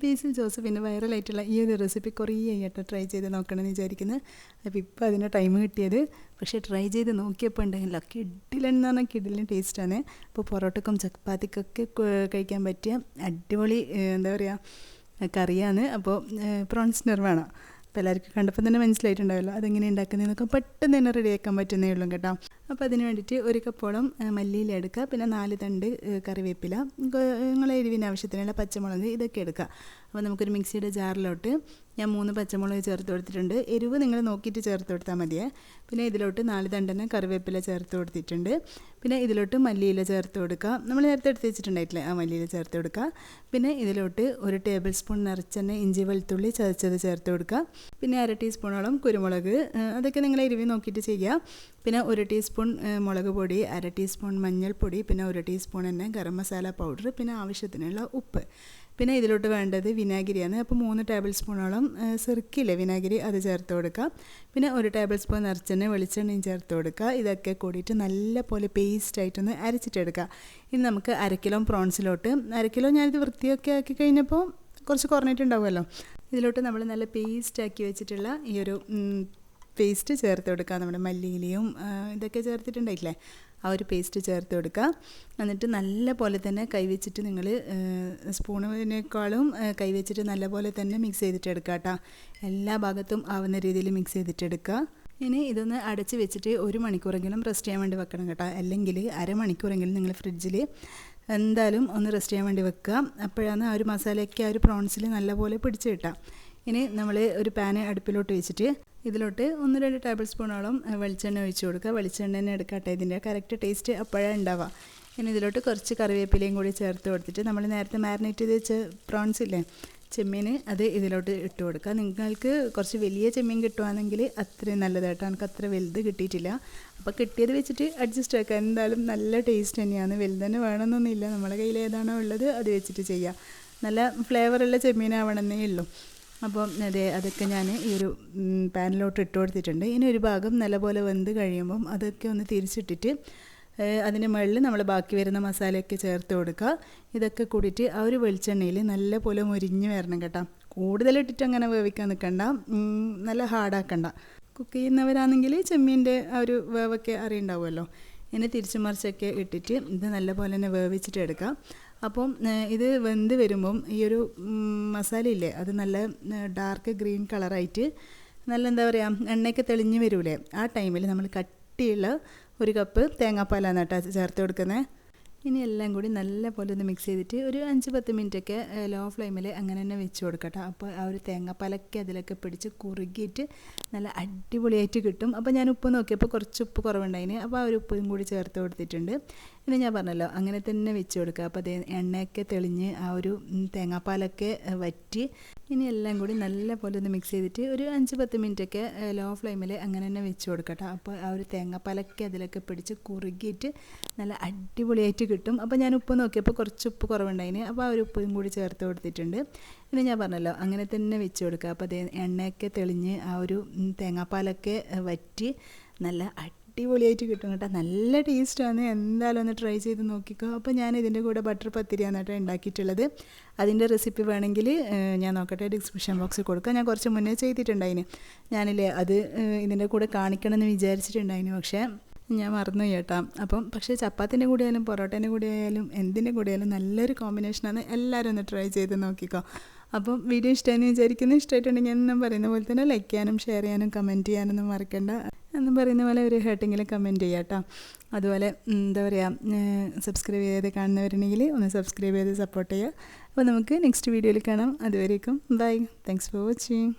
ബേസിൽ ജോസഫിൻ്റെ വൈറലായിട്ടുള്ള ഈ ഒരു റെസിപ്പി കുറേ ആയിട്ട് ട്രൈ ചെയ്ത് നോക്കണമെന്ന് വിചാരിക്കുന്നത്. അപ്പോൾ ഇപ്പോൾ അതിന് ടൈം കിട്ടിയത്. പക്ഷേ ട്രൈ ചെയ്ത് നോക്കിയപ്പോൾ ഉണ്ടെങ്കിലോ കിഡിലെന്ന് പറഞ്ഞാൽ കിഡിലിന് ടേസ്റ്റാണ്. അപ്പോൾ പൊറോട്ടക്കും ചപ്പാത്തിക്കൊക്കെ കഴിക്കാൻ പറ്റിയ അടിപൊളി എന്താ പറയുക കറിയാണ്. അപ്പോൾ പ്രോൺസ് നിർവ്വാണം. അപ്പോൾ എല്ലാവർക്കും കണ്ടപ്പോൾ തന്നെ മനസ്സിലായിട്ടുണ്ടാവല്ലോ അതെങ്ങനെ ഉണ്ടാക്കുന്നതെന്നൊക്കെ പെട്ടെന്ന് തന്നെ റെഡിയാക്കാൻ പറ്റുന്നേ ഉള്ളൂ കേട്ടോ. അപ്പോൾ അതിന് വേണ്ടിയിട്ട് 1 കപ്പോളം മല്ലിയില എടുക്കുക, പിന്നെ 4 തണ്ട് കറിവേപ്പില, നിങ്ങളെ എരിവിന് ആവശ്യത്തിനുള്ള പച്ചമുളക് ഇതൊക്കെ എടുക്കുക. അപ്പോൾ നമുക്കൊരു മിക്സിയുടെ ജാറിലോട്ട് ഞാൻ 3 പച്ചമുളക് ചേർത്ത് കൊടുത്തിട്ടുണ്ട്. എരിവ് നിങ്ങൾ നോക്കിയിട്ട് ചേർത്ത് കൊടുത്താൽ മതിയേ. പിന്നെ ഇതിലോട്ട് 4 തണ്ടന്നെ കറിവേപ്പില ചേർത്ത് കൊടുത്തിട്ടുണ്ട്. പിന്നെ ഇതിലോട്ട് മല്ലിയില ചേർത്ത് കൊടുക്കുക, നമ്മൾ നേരത്തെ എടുത്ത് വെച്ചിട്ടുണ്ടായിട്ടില്ലേ ആ മല്ലിയില ചേർത്ത് കൊടുക്കുക. പിന്നെ ഇതിലോട്ട് 1 ടേബിൾ സ്പൂൺ നിറച്ചെണ്ണ ഇഞ്ചി വെളുത്തുള്ളി ചതച്ചത് ചേർത്ത് കൊടുക്കുക. പിന്നെ 1/2 ടീസ്പൂണോളം കുരുമുളക്, അതൊക്കെ നിങ്ങൾ എരിവ് നോക്കിയിട്ട് ചെയ്യുക. പിന്നെ 1 ടീസ്പൂൺ മുളക് പൊടി, 1/2 ടീസ്പൂൺ മഞ്ഞൾപ്പൊടി, പിന്നെ 1 ടീസ്പൂൺ തന്നെ ഗരം മസാല പൗഡർ, പിന്നെ ആവശ്യത്തിനുള്ള ഉപ്പ്. പിന്നെ ഇതിലോട്ട് വേണ്ടത് വിനാഗിരിയാണ്. അപ്പോൾ 3 ടേബിൾ സ്പൂണോളം സിർക്കില്ലേ വിനാഗിരി അത് ചേർത്ത് കൊടുക്കുക. പിന്നെ 1 ടേബിൾ സ്പൂൺ നിറച്ചെണ്ണ വെളിച്ചെണ്ണയും ചേർത്ത് കൊടുക്കുക. ഇതൊക്കെ കൂടിയിട്ട് നല്ല പോലെ പേസ്റ്റായിട്ടൊന്ന് അരച്ചിട്ടെടുക്കുക. ഇനി നമുക്ക് 1/2 കിലോ പ്രോൺസിലോട്ട് 1/2 കിലോ ഞാനിത് വൃത്തിയൊക്കെ ആക്കി കഴിഞ്ഞപ്പോൾ കുറച്ച് കുറഞ്ഞിട്ടുണ്ടാവുമല്ലോ. ഇതിലോട്ട് നമ്മൾ നല്ല പേസ്റ്റാക്കി വെച്ചിട്ടുള്ള ഈ ഒരു പേസ്റ്റ് ചേർത്ത് കൊടുക്കുക. നമ്മുടെ മല്ലിയിലയും ഇതൊക്കെ ചേർത്തിട്ടുണ്ടായില്ലേ ആ ഒരു പേസ്റ്റ് ചേർത്ത് കൊടുക്കുക. എന്നിട്ട് നല്ല പോലെ തന്നെ കൈവച്ചിട്ട് നിങ്ങൾ സ്പൂണിനേക്കാളും കൈവച്ചിട്ട് നല്ല പോലെ തന്നെ മിക്സ് ചെയ്തിട്ടെടുക്കുക കേട്ടോ. എല്ലാ ഭാഗത്തും ആവുന്ന രീതിയിൽ മിക്സ് ചെയ്തിട്ടെടുക്കുക. ഇനി ഇതൊന്ന് അടച്ച് വെച്ചിട്ട് 1 മണിക്കൂറെങ്കിലും റെസ്റ്റ് ചെയ്യാൻ വേണ്ടി വെക്കണം കേട്ടോ. അല്ലെങ്കിൽ 1/2 മണിക്കൂറെങ്കിലും നിങ്ങൾ ഫ്രിഡ്ജിൽ എന്തായാലും ഒന്ന് റെസ്റ്റ് ചെയ്യാൻ വേണ്ടി വെക്കുക. അപ്പോഴാണ് ആ ഒരു മസാലയൊക്കെ ആ ഒരു പ്രോൺസിൽ നല്ലപോലെ പിടിച്ച് കിട്ടുക. ഇനി നമ്മൾ ഒരു പാന് അടുപ്പിലോട്ട് വെച്ചിട്ട് ഇതിലോട്ട് 1-2 ടേബിൾ സ്പൂണോളം വെളിച്ചെണ്ണ ഒഴിച്ച് കൊടുക്കുക. വെളിച്ചെണ്ണ തന്നെ എടുക്കട്ടെ, ഇതിൻ്റെ കറക്റ്റ് ടേസ്റ്റ് അപ്പോഴാണ് ഉണ്ടാവുക. ഇനി ഇതിലോട്ട് കുറച്ച് കറിവേപ്പിലയും കൂടി ചേർത്ത് കൊടുത്തിട്ട് നമ്മൾ നേരത്തെ മാരിനേറ്റ് ചെയ്ത് വെച്ച പ്രോൺസ് ഇല്ലേ ചെമ്മീൻ, അത് ഇതിലോട്ട് ഇട്ട് കൊടുക്കുക. നിങ്ങൾക്ക് കുറച്ച് വലിയ ചെമ്മീൻ കിട്ടുകയാണെങ്കിൽ അത്രയും നല്ലതായിട്ടോ. എനിക്ക് അത്ര വലുത് കിട്ടിയിട്ടില്ല. അപ്പോൾ കിട്ടിയത് വെച്ചിട്ട് അഡ്ജസ്റ്റ് ആക്കുക. എന്തായാലും നല്ല ടേസ്റ്റ് തന്നെയാണ്. വലുത് തന്നെ വേണമെന്നൊന്നുമില്ല, നമ്മളെ കയ്യിൽ ഏതാണോ ഉള്ളത് അത് വെച്ചിട്ട് ചെയ്യുക. നല്ല ഫ്ലേവറുള്ള ചെമ്മീനാവണമെന്നേ ഉള്ളൂ. അപ്പോൾ അതൊക്കെ ഞാൻ ഈ ഒരു പാനിലോട്ട് ഇട്ട് കൊടുത്തിട്ടുണ്ട്. ഇനി ഒരു ഭാഗം നല്ലപോലെ വെന്ത് കഴിയുമ്പം അതൊക്കെ ഒന്ന് തിരിച്ചിട്ടിട്ട് അതിന് മുകളിൽ നമ്മൾ ബാക്കി വരുന്ന മസാലയൊക്കെ ചേർത്ത് കൊടുക്കുക. ഇതൊക്കെ കൂടിയിട്ട് ആ ഒരു വെളിച്ചെണ്ണയിൽ നല്ല പോലെ മുരിഞ്ഞ് വരണം കേട്ടോ. കൂടുതലിട്ടിട്ട് അങ്ങനെ വേവിക്കാൻ നിൽക്കണ്ട, നല്ല ഹാർഡാക്കണ്ട. കുക്ക് ചെയ്യുന്നവരാണെങ്കിൽ ചെമ്മീൻ്റെ ആ ഒരു വേവൊക്കെ അറിയുണ്ടാവുമല്ലോ. ഇനി തിരിച്ചു മറിച്ചൊക്കെ ഇട്ടിട്ട് ഇത് നല്ലപോലെ തന്നെ വേവിച്ചിട്ട് എടുക്കാം. അപ്പം ഇത് വെന്ത് വരുമ്പം ഈ ഒരു മസാല ഇല്ലേ അത് നല്ല ഡാർക്ക് ഗ്രീൻ കളറായിട്ട് നല്ല എന്താ പറയുക എണ്ണയൊക്കെ തെളിഞ്ഞ് വരൂലേ, ആ ടൈമിൽ നമ്മൾ കട്ടിയുള്ള 1 കപ്പ് തേങ്ങാപ്പാലാണ് കേട്ടോ ചേർത്ത് കൊടുക്കുന്നത്. ഇനി എല്ലാം കൂടി നല്ല പോലെ ഒന്ന് മിക്സ് ചെയ്തിട്ട് ഒരു 5-10 മിനിറ്റൊക്കെ ലോ ഫ്ലെയിമിൽ അങ്ങനെ തന്നെ വെച്ച് കൊടുക്കട്ടോ. അപ്പോൾ ആ ഒരു തേങ്ങാപ്പാലൊക്കെ അതിലൊക്കെ പിടിച്ച് കുറുകിയിട്ട് നല്ല അടിപൊളിയായിട്ട് കിട്ടും. അപ്പോൾ ഞാൻ ഉപ്പ് നോക്കിയപ്പോൾ കുറച്ച് ഉപ്പ് കുറവുണ്ടായിന്, അപ്പോൾ ആ ഒരു ഉപ്പും കൂടി ചേർത്ത് കൊടുത്തിട്ടുണ്ട്. ഇനി ഞാൻ പറഞ്ഞല്ലോ അങ്ങനെ തന്നെ വെച്ച് കൊടുക്കുക. അപ്പോൾ അത് എണ്ണയൊക്കെ തെളിഞ്ഞ് ആ ഒരു തേങ്ങാപ്പാലൊക്കെ വറ്റി ഇനി എല്ലാം കൂടി നല്ല പോലെ ഒന്ന് മിക്സ് ചെയ്തിട്ട് ഒരു 5-10 മിനിറ്റൊക്കെ ലോ ഫ്ലെയിമിൽ അങ്ങനെ തന്നെ വെച്ച് കൊടുക്കട്ടോ. അപ്പോൾ ആ ഒരു തേങ്ങാപ്പാലൊക്കെ അതിലൊക്കെ പിടിച്ച് കുറുകിയിട്ട് നല്ല അടിപൊളിയായിട്ട് കിട്ടും. അപ്പോൾ ഞാൻ ഉപ്പ് നോക്കിയപ്പോൾ കുറച്ച് ഉപ്പ് കുറവുണ്ടായിന്, അപ്പോൾ ആ ഒരു ഉപ്പും കൂടി ചേർത്ത് കൊടുത്തിട്ടുണ്ട്. ഇനി ഞാൻ പറഞ്ഞല്ലോ അങ്ങനെ തന്നെ വെച്ച് കൊടുക്കുക. അപ്പോൾ അത് എണ്ണയൊക്കെ തെളിഞ്ഞ് ആ ഒരു തേങ്ങാപ്പാലൊക്കെ വറ്റി നല്ല അടിപൊളിയായിട്ട് കിട്ടും കേട്ടോ. നല്ല ടേസ്റ്റാണ്. എന്തായാലും ഒന്ന് ട്രൈ ചെയ്ത് നോക്കിക്കോ. അപ്പോൾ ഞാൻ ഇതിൻ്റെ കൂടെ ബട്ടർ പത്തിരിയാണ് കേട്ടോ ഉണ്ടാക്കിയിട്ടുള്ളത്. അതിൻ്റെ റെസിപ്പി വേണമെങ്കിൽ ഞാൻ നോക്കട്ടെ, ഡിസ്ക്രിപ്ഷൻ ബോക്സിൽ കൊടുക്കാം. ഞാൻ കുറച്ച് മുന്നേ ചെയ്തിട്ടുണ്ടായിന് ഞാനില്ലേ, അത് ഇതിൻ്റെ കൂടെ കാണിക്കണമെന്ന് വിചാരിച്ചിട്ടുണ്ടായിന്, പക്ഷേ ഞാൻ മറന്നു കേട്ടോ. അപ്പം പക്ഷേ ചപ്പാത്തിൻ്റെ കൂടെ ആയാലും പൊറോട്ടേൻ്റെ കൂടെ ആയാലും എന്തിൻ്റെ കൂടെ ആയാലും നല്ലൊരു കോമ്പിനേഷനാണ്. എല്ലാവരും ഒന്ന് ട്രൈ ചെയ്ത് നോക്കിക്കോ. അപ്പം വീഡിയോ ഇഷ്ടമായെന്ന് വിചാരിക്കുന്നു. ഇഷ്ടമായിട്ടുണ്ടെങ്കിൽ എന്നും പറയുന്ന പോലെ തന്നെ ലൈക്ക് ചെയ്യാനും ഷെയർ ചെയ്യാനും കമൻറ്റ് ചെയ്യാനൊന്നും മറക്കണ്ട. എന്നും പറയുന്ന പോലെ ഒരു ഹേർട്ടെങ്കിലും കമൻറ്റ് ചെയ്യാം കേട്ടോ. അതുപോലെ എന്താ പറയുക, സബ്സ്ക്രൈബ് ചെയ്ത് കാണുന്നവരുണ്ടെങ്കിൽ ഒന്ന് സബ്സ്ക്രൈബ് ചെയ്ത് സപ്പോർട്ട് ചെയ്യുക. അപ്പോൾ നമുക്ക് നെക്സ്റ്റ് വീഡിയോയിൽ കാണാം. അതുവരേക്കും ബൈ. Thanks for watching.